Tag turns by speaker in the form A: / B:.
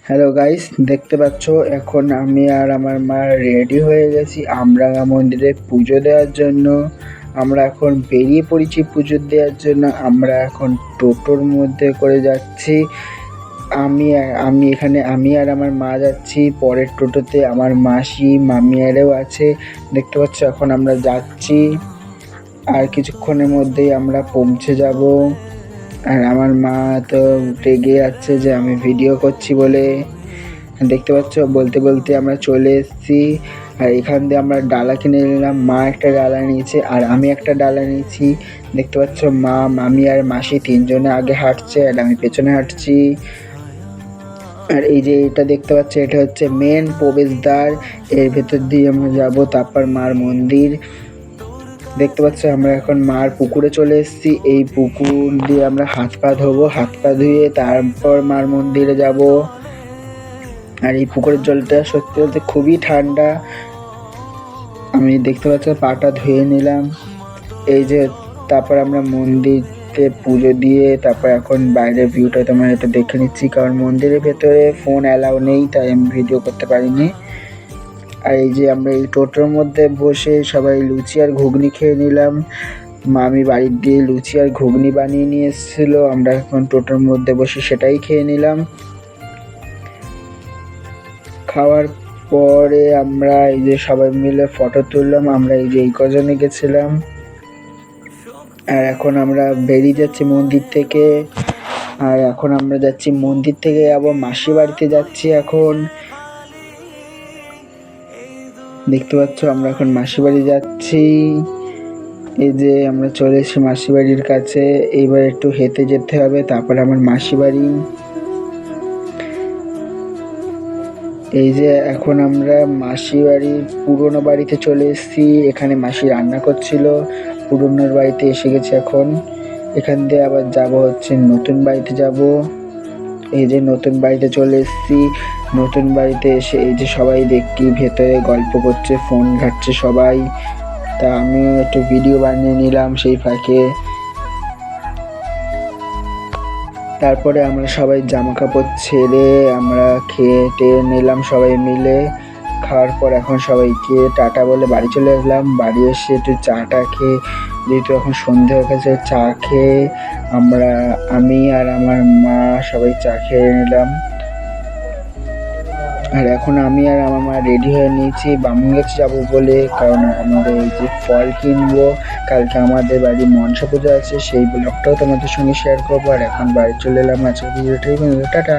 A: Hello guys, দেখতে পাচ্ছ এখন আমি আর আমার মা রেডি হয়ে গেছি আমরাঙ্গা মন্দিরে পুজো দেওয়ার জন্য। আমরা এখন বেরিয়ে পড়েছি পুজো দেওয়ার জন্য। আমরা এখন টোটোর মধ্যে করে যাচ্ছি। আমি আর আমার মা যাচ্ছি, পরের টোটোতে আমার মাসি মামিয়ারেও আছে। দেখতে পাচ্ছ এখন আমরা যাচ্ছি, আর কিছুক্ষণের মধ্যেই আমরা পৌঁছে যাব। আর আমার মা তো রেগে যাচ্ছে যে আমি ভিডিও করছি বলে। দেখতে পাচ্ছ বলতে বলতে আমরা চলে এসেছি। আর এখান দিয়ে আমরা ডালা কিনে নিলাম। মা একটা ডালা নিয়েছে আর আমি একটা ডালা নিয়েছি। দেখতে পাচ্ছ মা, মামি আর মাসি তিনজনে আগে হাঁটছে আর আমি পেছনে হাঁটছি। আর এই যে এটা দেখতে পাচ্ছ, এটা হচ্ছে মেন প্রবেশদ্বার। এর ভেতর দিয়ে আমরা যাব, তারপর মার মন্দির। দেখতে পাচ্ছ আমরা এখন মার পুকুরে চলে এসেছি। এই পুকুর দিয়ে আমরা হাত পা ধোবো, হাত পা ধুয়ে তারপর মার মন্দিরে যাব। আর এই পুকুরের জলটা সত্যি বলতে খুবই ঠান্ডা। আমি দেখতে পাচ্ছি পাটা ধুয়ে নিলাম। এই যে তারপর আমরা মন্দিরে পুজো দিয়ে তারপর এখন বাইরের ভিউটা তোমার এটা দেখে নিচ্ছি, কারণ মন্দিরের ভেতরে ফোন অ্যালাউ নেই, তাই আমি ভিডিও করতে পারিনি। আর এই যে আমরা এই টোটোর মধ্যে বসে সবাই লুচি আর ঘুগনি খেয়ে নিলাম। মামি বাড়ির দিয়ে লুচি আর ঘুগনি বানিয়ে নিয়ে এসেছিলো, আমরা এখন টোটোর মধ্যে বসে সেটাই খেয়ে নিলাম। খাওয়ার পরে আমরা এই যে সবাই মিলে ফটো তুললাম। আমরা এই যে এই কজনে গেছিলাম। আর এখন আমরা বেরিয়ে যাচ্ছি মন্দির থেকে। আর এখন আমরা যাচ্ছি মন্দির থেকে আবার মাসি বাড়িতে যাচ্ছি। এখন দেখতে পাচ্ছ আমরা এখন মাসি বাড়ি যাচ্ছি। এই যে আমরা চলে এসেছি মাসি বাড়ির কাছে। এইবার একটু হেঁটে যেতে হবে, তারপরে আমার মাসি বাড়ি। এই যে এখন আমরা মাসি বাড়ির পুরনো বাড়িতে চলে এসেছি। এখানে মাসি রান্না করছিল, পুরনোর বাড়িতে এসে গেছি এখন। এখান দিয়ে আবার যাব হচ্ছে নতুন বাড়িতে যাব। এই যে নতুন বাড়িতে চলে এসেছি। নতুন বাড়িতে এসে এই যে সবাই দেখি ভেতরে গল্প করছে, ফোন ঘাঁটছে সবাই। তা আমিও একটু ভিডিও বানিয়ে নিলাম সেই ফাঁকে। তারপরে আমরা সবাই জামা কাপড় ছেড়ে আমরা খেয়ে টেয়ে নিলাম সবাই মিলে। খাওয়ার পর এখন সবাইকে টাটা বলে বাড়ি চলে আসলাম। বাড়ি এসে একটু চাটা খেয়ে, যেহেতু এখন সন্ধে হয়ে গেছে, চা খেয়ে আমি আর আমার মা সবাই চা খেয়ে নিলাম। আর এখন আমি আর আমার মা রেডি হয়ে নিয়েছি বামুনগাছ যাবো বলে, কারণ আমাদের এই যে ফল কিনবো। কালকে আমাদের বাড়ি মনসা পুজো আছে, সেই ব্লগটাও তোমাদের সঙ্গে শেয়ার করবো। আর এখন বাড়ি চলে এলাম। আজকের ভিডিওটাই, টাটা।